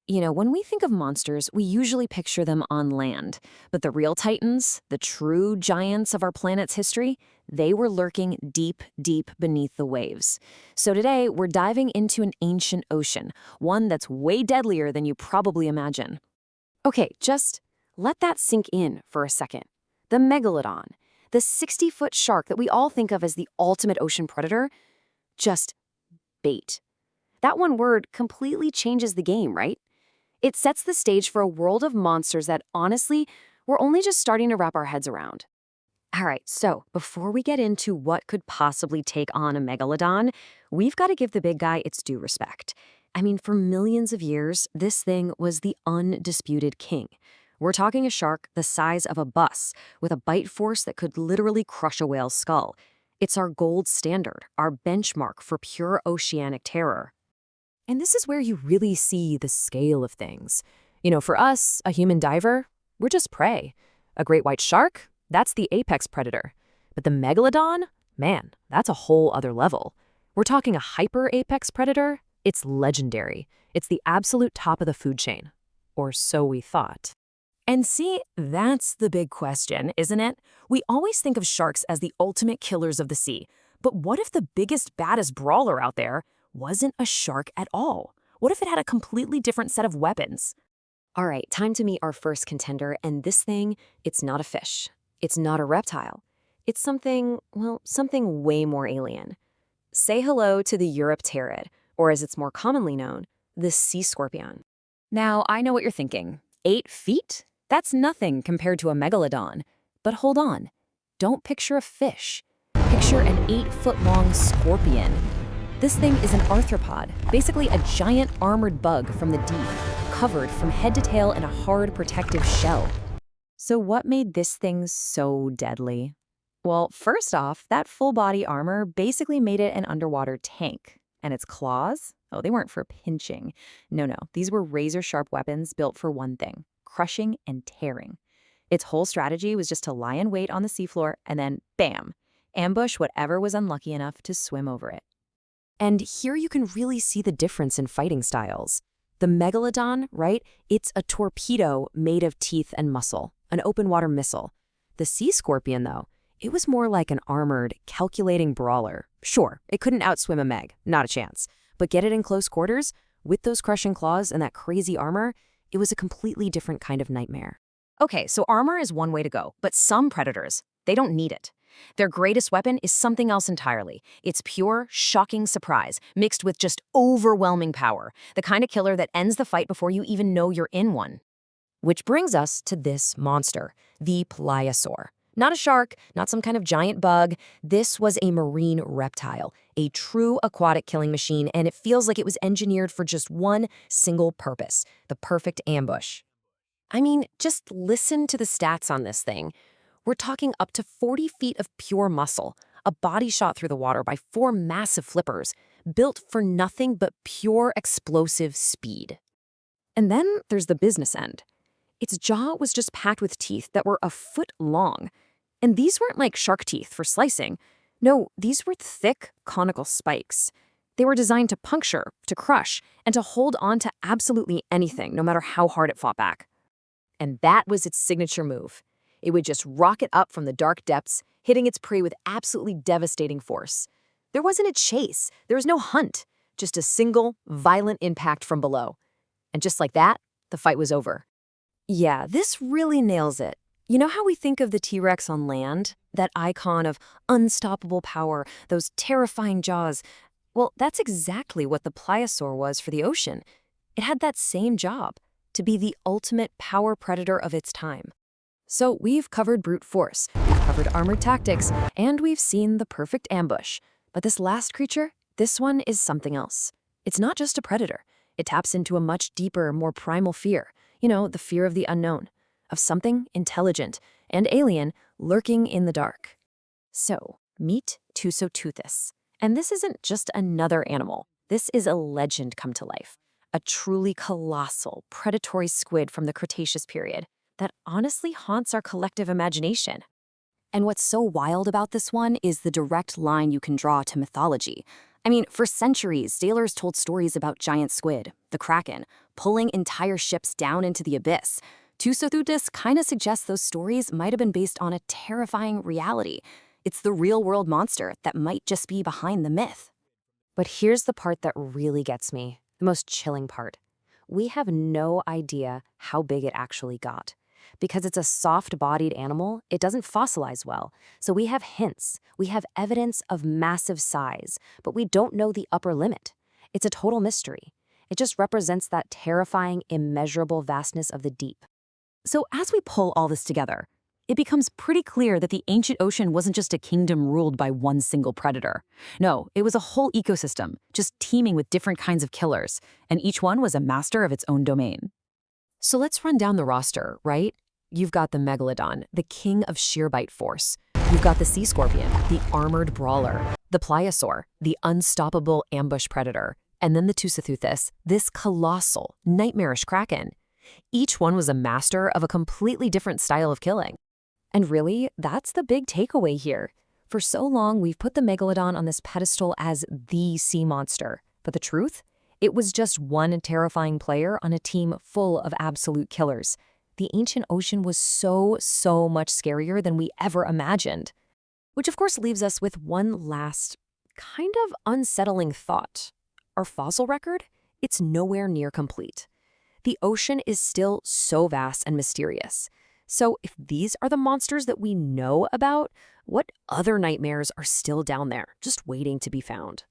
When we think of monsters, we usually picture them on land. But the real titans, the true giants of our planet's history, they were lurking deep, deep beneath the waves. So today, we're diving into an ancient ocean, one that's way deadlier than you probably imagine. Okay, just let that sink in for a second. The Megalodon, the 60-foot shark that we all think of as the ultimate ocean predator, just bait. That one word completely changes the game, right? It sets the stage for a world of monsters that, honestly, we're only just starting to wrap our heads around. All right, so before we get into what could possibly take on a megalodon, we've got to give the big guy its due respect. I mean, for millions of years, this thing was the undisputed king. We're talking a shark the size of a bus, with a bite force that could literally crush a whale's skull. It's our gold standard, our benchmark for pure oceanic terror. And this is where you really see the scale of things. For us, a human diver, we're just prey. A great white shark, that's the apex predator. But the megalodon, man, that's a whole other level. We're talking a hyper-apex predator. It's legendary. It's the absolute top of the food chain. Or so we thought. And see, that's the big question, isn't it? We always think of sharks as the ultimate killers of the sea. But what if the biggest, baddest brawler out there wasn't a shark at all? What if it had a completely different set of weapons? All right, time to meet our first contender, and this thing, it's not a fish. It's not a reptile. It's something way more alien. Say hello to the Eurypterid, or as it's more commonly known, the sea scorpion. Now, I know what you're thinking. 8 feet? That's nothing compared to a megalodon. But hold on. Don't picture a fish. Picture an 8-foot-long scorpion. This thing is an arthropod, basically a giant armored bug from the deep, covered from head to tail in a hard protective shell. So what made this thing so deadly? Well, first off, that full-body armor basically made it an underwater tank. And its claws? Oh, they weren't for pinching. No, these were razor-sharp weapons built for one thing: crushing and tearing. Its whole strategy was just to lie in wait on the seafloor and then, bam, ambush whatever was unlucky enough to swim over it. And here you can really see the difference in fighting styles. The megalodon, right? It's a torpedo made of teeth and muscle, an open-water missile. The sea scorpion, though, it was more like an armored, calculating brawler. Sure, it couldn't outswim a meg, not a chance. But get it in close quarters, with those crushing claws and that crazy armor, it was a completely different kind of nightmare. Okay, so armor is one way to go, but some predators, they don't need it. Their greatest weapon is something else entirely. It's pure, shocking surprise, mixed with just overwhelming power, the kind of killer that ends the fight before you even know you're in one. Which brings us to this monster, the Pliosaur. Not a shark, not some kind of giant bug. This was a marine reptile, a true aquatic killing machine, and it feels like it was engineered for just one single purpose: the perfect ambush. I mean, just listen to the stats on this thing. We're talking up to 40 feet of pure muscle, a body shot through the water by 4 massive flippers, built for nothing but pure explosive speed. And then there's the business end. Its jaw was just packed with teeth that were a foot long. And these weren't like shark teeth for slicing. No, these were thick, conical spikes. They were designed to puncture, to crush, and to hold on to absolutely anything, no matter how hard it fought back. And that was its signature move. It would just rocket up from the dark depths, hitting its prey with absolutely devastating force. There wasn't a chase. There was no hunt. Just a single, violent impact from below. And just like that, the fight was over. Yeah, this really nails it. You know how we think of the T-Rex on land? That icon of unstoppable power, those terrifying jaws. Well, that's exactly what the Pliosaur was for the ocean. It had that same job, to be the ultimate power predator of its time. So we've covered brute force, we've covered armored tactics, and we've seen the perfect ambush. But this last creature, this one is something else. It's not just a predator. It taps into a much deeper, more primal fear. The fear of the unknown, of something intelligent and alien lurking in the dark. So, meet Tusoteuthis. And this isn't just another animal. This is a legend come to life. A truly colossal, predatory squid from the Cretaceous period that honestly haunts our collective imagination. And what's so wild about this one is the direct line you can draw to mythology. I mean, for centuries, sailors told stories about giant squid, the Kraken, pulling entire ships down into the abyss. Tusoteuthis kind of suggests those stories might have been based on a terrifying reality. It's the real-world monster that might just be behind the myth. But here's the part that really gets me, the most chilling part. We have no idea how big it actually got. Because it's a soft-bodied animal, it doesn't fossilize well. So we have hints, we have evidence of massive size, but we don't know the upper limit. It's a total mystery. It just represents that terrifying, immeasurable vastness of the deep. So as we pull all this together, it becomes pretty clear that the ancient ocean wasn't just a kingdom ruled by one single predator. No, it was a whole ecosystem, just teeming with different kinds of killers, and each one was a master of its own domain. So let's run down the roster, right? You've got the Megalodon, the king of sheer bite force. You've got the sea scorpion, the armored brawler, the Pliosaur, the unstoppable ambush predator, and then the Tusoteuthis, this colossal, nightmarish kraken. Each one was a master of a completely different style of killing. And really, that's the big takeaway here. For so long, we've put the Megalodon on this pedestal as the sea monster. But the truth? It was just one terrifying player on a team full of absolute killers. The ancient ocean was so much scarier than we ever imagined. Which of course leaves us with one last, kind of unsettling thought. Our fossil record? It's nowhere near complete. The ocean is still so vast and mysterious. So if these are the monsters that we know about, what other nightmares are still down there, just waiting to be found?